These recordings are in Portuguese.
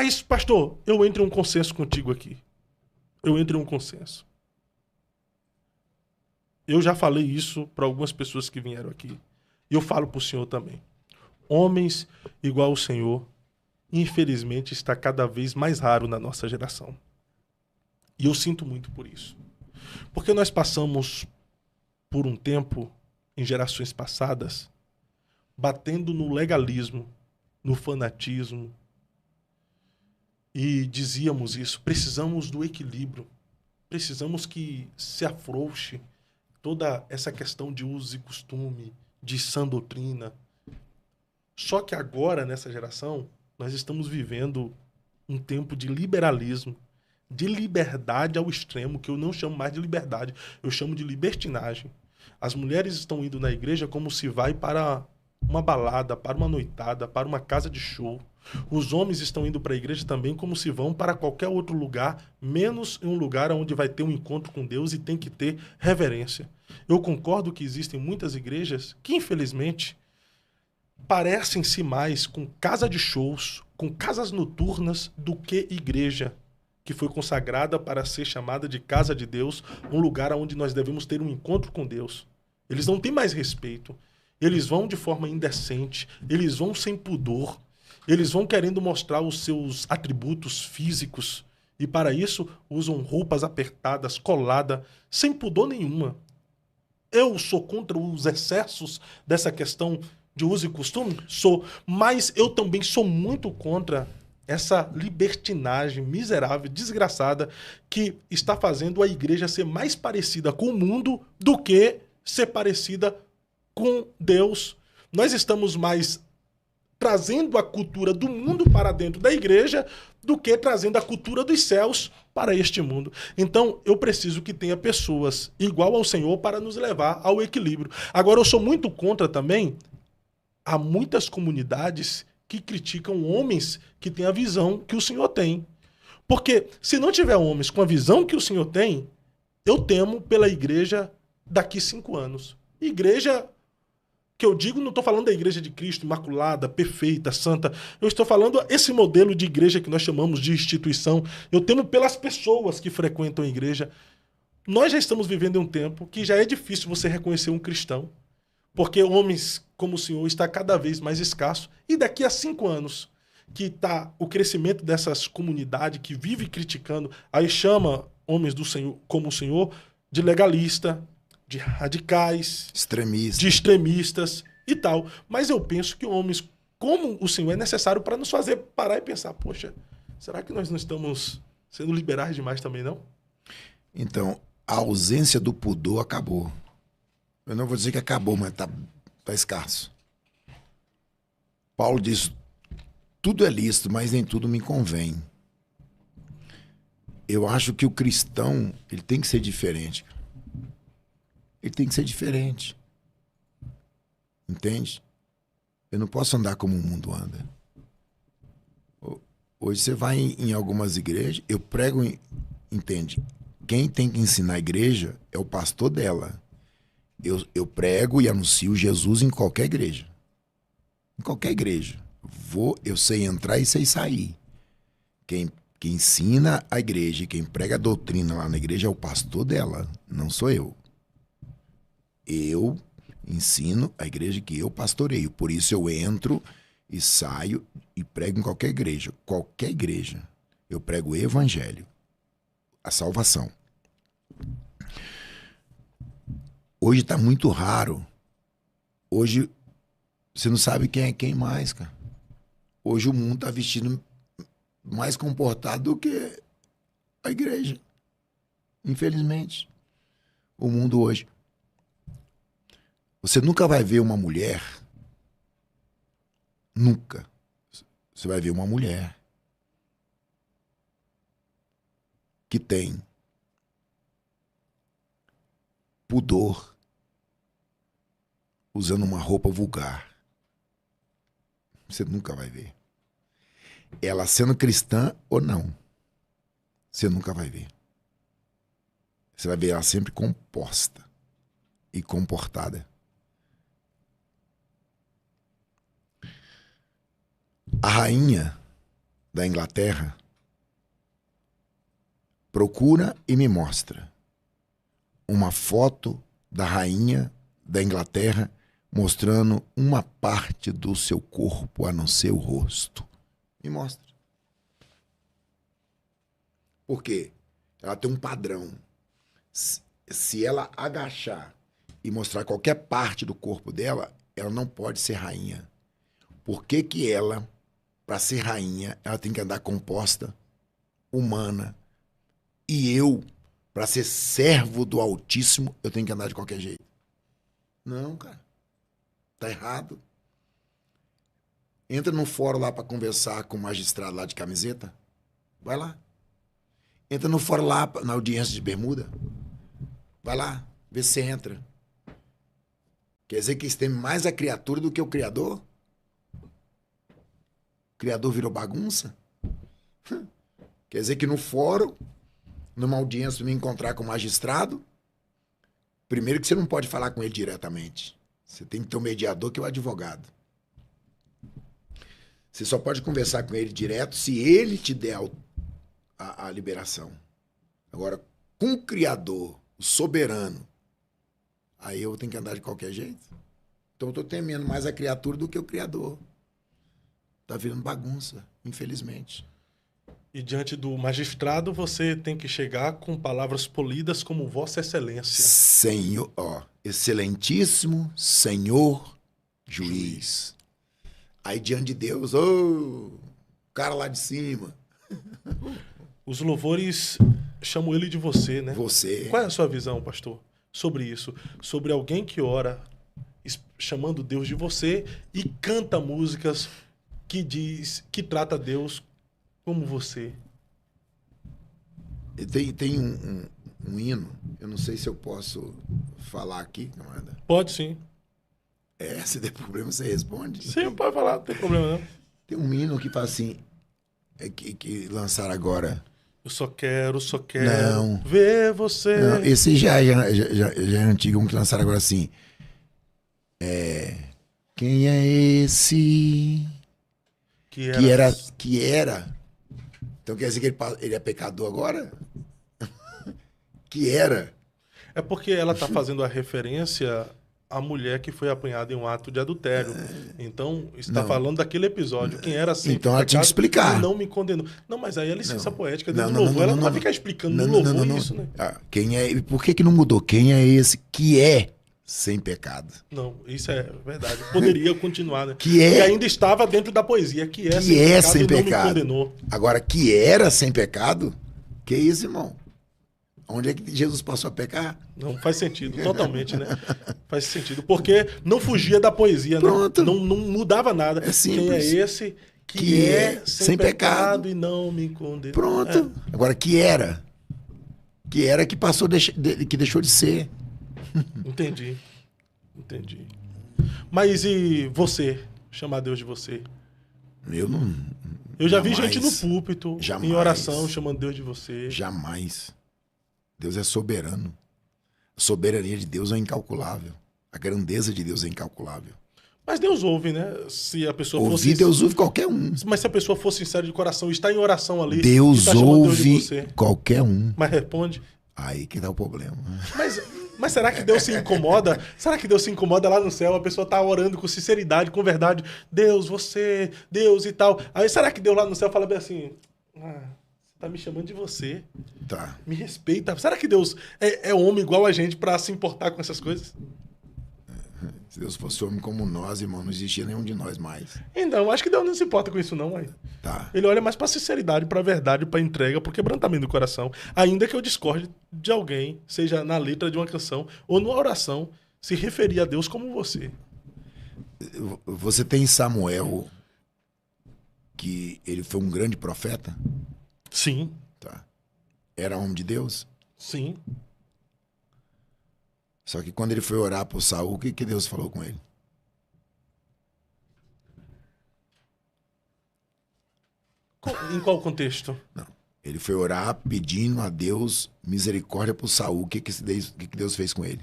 Mas, pastor, eu entro em um consenso contigo aqui. Eu entro em um consenso. Eu já falei isso para algumas pessoas que vieram aqui. E eu falo para o senhor também. Homens igual ao senhor, infelizmente, está cada vez mais raro na nossa geração. E eu sinto muito por isso. Porque nós passamos por um tempo, em gerações passadas, batendo no legalismo, no fanatismo. E dizíamos isso, precisamos do equilíbrio. Precisamos que se afrouxe toda essa questão de uso e costume, de sã doutrina. Só que agora, nessa geração, nós estamos vivendo um tempo de liberalismo, de liberdade ao extremo, que eu não chamo mais de liberdade, eu chamo de libertinagem. As mulheres estão indo na igreja como se vai para uma balada, para uma noitada, para uma casa de show. Os homens estão indo para a igreja também como se vão para qualquer outro lugar, menos em um lugar onde vai ter um encontro com Deus e tem que ter reverência. Eu concordo que existem muitas igrejas que, infelizmente, parecem-se mais com casa de shows, com casas noturnas, do que igreja, que foi consagrada para ser chamada de casa de Deus, um lugar onde nós devemos ter um encontro com Deus. Eles não têm mais respeito. Eles vão de forma indecente, eles vão sem pudor, eles vão querendo mostrar os seus atributos físicos e para isso usam roupas apertadas, coladas, sem pudor nenhuma. Eu sou contra os excessos dessa questão de uso e costume? Sou, mas eu também sou muito contra essa libertinagem miserável, desgraçada, que está fazendo a igreja ser mais parecida com o mundo do que ser parecida com Deus. Nós estamos mais trazendo a cultura do mundo para dentro da igreja do que trazendo a cultura dos céus para este mundo. Então, eu preciso que tenha pessoas igual ao Senhor para nos levar ao equilíbrio. Agora, eu sou muito contra também, há muitas comunidades que criticam homens que têm a visão que o Senhor tem. Porque se não tiver homens com a visão que o Senhor tem, eu temo pela igreja daqui 5 anos. Igreja que eu digo, não estou falando da igreja de Cristo, imaculada, perfeita, santa. Eu estou falando esse modelo de igreja que nós chamamos de instituição. Eu temo pelas pessoas que frequentam a igreja. Nós já estamos vivendo em um tempo que já é difícil você reconhecer um cristão, porque homens como o Senhor está cada vez mais escasso. E daqui a 5 anos, que está o crescimento dessas comunidades que vive criticando, aí chama homens do Senhor, como o Senhor, de legalista, de radicais, de extremistas e tal. Mas eu penso que homens como o Senhor é necessário para nos fazer parar e pensar, poxa, será que nós não estamos sendo liberais demais também, não? Então, a ausência do pudor acabou. Eu não vou dizer que acabou, mas tá escasso. Paulo diz, tudo é lícito, mas nem tudo me convém. Eu acho que o cristão, ele tem que ser diferente. Ele tem que ser diferente. Entende? Eu não posso andar como o mundo anda. Hoje você vai em algumas igrejas, eu prego, entende? Quem tem que ensinar a igreja é o pastor dela. Eu prego e anuncio Jesus em qualquer igreja. Em qualquer igreja. Eu sei entrar e sei sair. Quem ensina a igreja, quem prega a doutrina lá na igreja é o pastor dela, não sou eu. Eu ensino a igreja que eu pastoreio. Por isso eu entro e saio e prego em qualquer igreja. Qualquer igreja. Eu prego o evangelho. A salvação. Hoje está muito raro. Hoje você não sabe quem é quem mais, cara. Hoje o mundo está vestindo mais comportado do que a igreja. Infelizmente. O mundo hoje. Você nunca vai ver uma mulher, nunca. Você vai ver uma mulher que tem pudor usando uma roupa vulgar. Você nunca vai ver. Ela sendo cristã ou não, você nunca vai ver. Você vai ver ela sempre composta e comportada. A rainha da Inglaterra, procura e me mostra uma foto da rainha da Inglaterra mostrando uma parte do seu corpo a não ser o rosto. Me mostra. Por quê? Ela tem um padrão. Se ela agachar e mostrar qualquer parte do corpo dela, ela não pode ser rainha. Por que que ela, para ser rainha, ela tem que andar composta, humana? E eu, para ser servo do Altíssimo, eu tenho que andar de qualquer jeito? Não, cara. Tá errado. Entra no fórum lá para conversar com o magistrado lá de camiseta. Vai lá. Entra no fórum lá na audiência de bermuda. Vai lá, vê se você entra. Quer dizer que eles temem mais a criatura do que o Criador? O Criador virou bagunça? Quer dizer que no fórum, numa audiência, me encontrar com o magistrado, primeiro que você não pode falar com ele diretamente. Você tem que ter um mediador, que é o advogado. Você só pode conversar com ele direto se ele te der a liberação. Agora, com o Criador, o soberano, aí eu tenho que andar de qualquer jeito. Então eu estou temendo mais a criatura do que o Criador. Tá virando bagunça, infelizmente. E diante do magistrado, você tem que chegar com palavras polidas como Vossa Excelência. Senhor, excelentíssimo Senhor Juiz. Aí diante de Deus, cara lá de cima. Os louvores chamam ele de você, né? Você. Qual é a sua visão, pastor, sobre isso? Sobre alguém que ora chamando Deus de você e canta músicas que trata Deus como você. Tem um hino, eu não sei se eu posso falar aqui, camarada. Pode sim. Se der problema, você responde. Sim, pode falar, não tem problema não. Tem um hino que fala assim, que lançaram agora. Eu só quero Não. ver você. Não, esse já é antigo, um que lançaram agora assim. Quem é esse que era? Então quer dizer que ele é pecador agora? Que era? É porque ela está fazendo a referência à mulher que foi apanhada em um ato de adultério. Então, está falando daquele episódio. Quem era assim? Então ela tinha que explicar. Não me condenou. Não, mas aí é licença poética Não, dentro não, do louvor. Ela não vai não. ficar explicando no louvor isso, né? Quem é? Por que não mudou? Quem é esse que é sem pecado? Não, isso é verdade. Poderia continuar, né? Que ainda estava dentro da poesia. Que é sem pecado. Não me condenou. Agora, que era sem pecado? Que isso, irmão? Onde é que Jesus passou a pecar? Não faz sentido, totalmente, né? Faz sentido. Porque não fugia da poesia, Pronto. Não mudava nada. É simples. Quem é esse que é sem pecado e não me condenou? Pronto. Agora, que era? Que era que passou, que deixou de ser. Entendi. Mas e você? Chamar Deus de você? Eu não... Eu já vi gente no púlpito, em oração, chamando Deus de você. Jamais. Deus é soberano. A soberania de Deus é incalculável. A grandeza de Deus é incalculável. Mas Deus ouve, né? Se a pessoa fosse... Deus ouve qualquer um. Mas se a pessoa for sincera de coração, está em oração ali... Deus ouve Deus de você, qualquer um. mas responde... Aí que dá o problema. Mas será que Deus se incomoda? Será que Deus se incomoda lá no céu? A pessoa tá orando com sinceridade, com verdade. Deus, você, Deus e tal. Aí será que Deus lá no céu fala bem assim... você tá me chamando de você. Tá. Me respeita. Será que Deus é homem igual a gente pra se importar com essas coisas? Se Deus fosse homem como nós, irmão, não existia nenhum de nós mais. Então, acho que Deus não se importa com isso não, mãe. Tá. Ele olha mais pra sinceridade, pra verdade, pra entrega, pro quebrantamento do coração. Ainda que eu discorde de alguém, seja na letra de uma canção ou numa oração, se referir a Deus como você. Você tem Samuel, que ele foi um grande profeta? Sim. Tá. Era homem de Deus? Sim. Só que quando ele foi orar por Saul, o que Deus falou com ele? Em qual contexto? Não. Ele foi orar pedindo a Deus misericórdia por Saul. O que Deus fez com ele?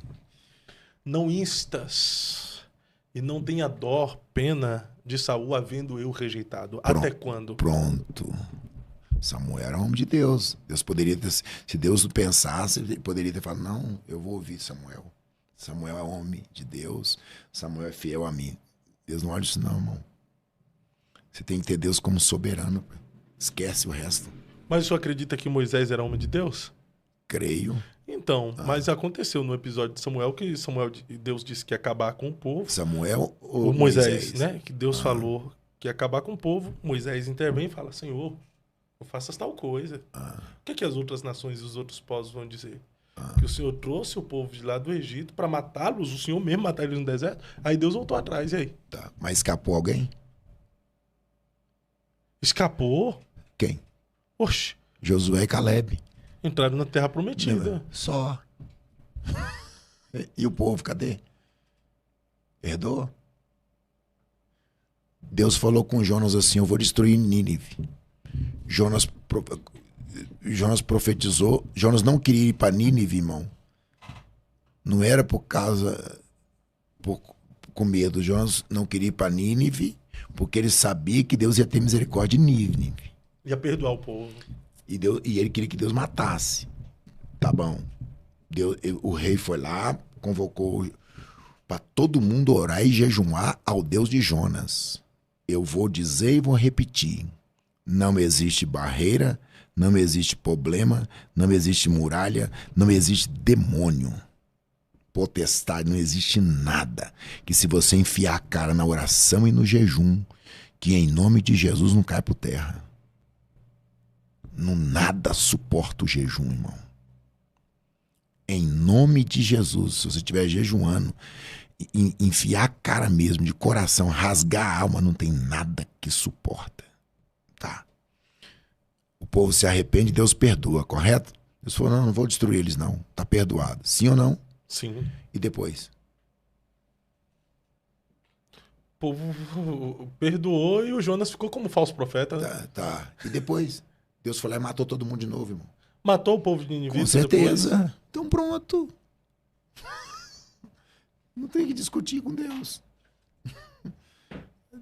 Não instas E não tenha dó, pena de Saul, havendo eu rejeitado. Pronto. Até quando? Pronto. Samuel era homem de Deus. Deus poderia ter, se Deus pensasse, ele poderia ter falado, não, eu vou ouvir Samuel. Samuel é homem de Deus. Samuel é fiel a mim. Deus não olha isso não, irmão. Você tem que ter Deus como soberano. Esquece o resto. Mas o senhor acredita que Moisés era homem de Deus? Creio. Então, mas aconteceu no episódio de Samuel que Deus disse que ia acabar com o povo. Samuel ou O Moisés, né? Que Deus falou que ia acabar com o povo. Moisés intervém e fala, Senhor, não faças tal coisa. O que as outras nações e os outros povos vão dizer? Que o Senhor trouxe o povo de lá do Egito para matá-los, o Senhor mesmo matar eles no deserto. Aí Deus voltou atrás, e aí? Tá. Mas escapou alguém? Escapou? Quem? Oxe, Josué e Caleb. entraram na Terra Prometida. Só. E o povo, cadê? Perdoou? Deus falou com Jonas assim, eu vou destruir Nínive. Jonas profetizou. Jonas não queria ir para Nínive, irmão. Não era com medo. Jonas não queria ir para Nínive porque ele sabia que Deus ia ter misericórdia de Nínive. Ia perdoar o povo. E ele queria que Deus matasse. Tá bom. O rei foi lá, convocou para todo mundo orar e jejuar ao Deus de Jonas. Eu vou dizer e vou repetir. Não existe barreira, não existe problema, não existe muralha, não existe demônio. Potestade, não existe nada. Que se você enfiar a cara na oração e no jejum, que em nome de Jesus não cai por terra. Não nada suporta o jejum, irmão. Em nome de Jesus, se você estiver jejuando, enfiar a cara mesmo, de coração, rasgar a alma, não tem nada que suporta. Tá? O povo se arrepende, Deus perdoa, correto? Deus falou, não vou destruir eles não, tá perdoado. Sim ou não? Sim. E depois? O povo perdoou e o Jonas ficou como falso profeta. Né? Tá. E depois? Deus foi lá e matou todo mundo de novo, irmão. Matou o povo de Nínive. Com certeza. Depois. Então pronto. Não tem que discutir com Deus.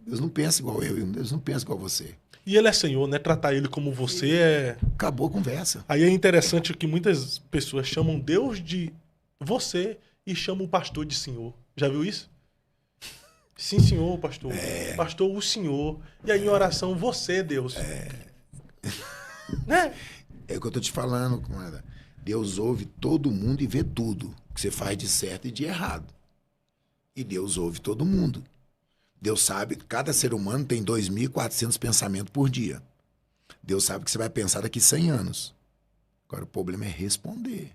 Deus não pensa igual eu, Deus não pensa igual você. E ele é Senhor, né? Tratar ele como você é... Acabou a conversa. Aí é interessante que muitas pessoas chamam Deus de você e chamam o pastor de Senhor. Já viu isso? Sim, Senhor, pastor. Pastor, o Senhor. E aí em oração, você, Deus. Né? É o que eu tô te falando, camarada. Deus ouve todo mundo e vê tudo que você faz de certo e de errado. E Deus ouve todo mundo. Deus sabe que cada ser humano tem 2.400 pensamentos por dia. Deus sabe que você vai pensar daqui 100 anos. Agora o problema é responder.